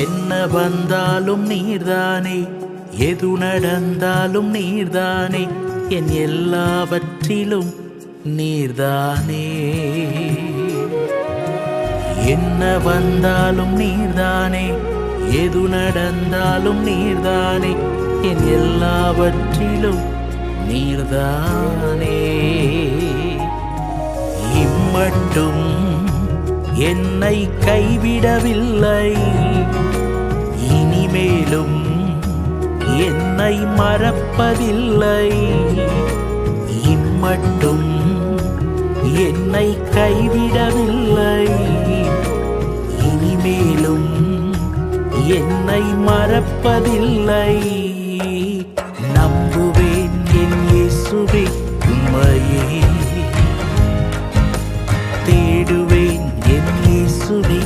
என்ன வந்தாலும் நீர்தானே, எது நடந்தாலும் நீர்தானே, என் எல்லாவற்றிலும் நீர்தானே. என்ன வந்தாலும் நீர்தானே, எது நடந்தாலும் நீர்தானே, என் எல்லாவற்றிலும் நீர்தானே. இம்மட்டும் என்னை கைவிடவில்லை, இனிமேலும் என்னை மறப்பதில்லை. இம்மட்டும் என்னை கைவிடவில்லை, இனிமேலும் என்னை மறப்பதில்லை. நம்புவேன் என் இயேசுவே உம்மையே, தேடுவேன் என் இயேசுவே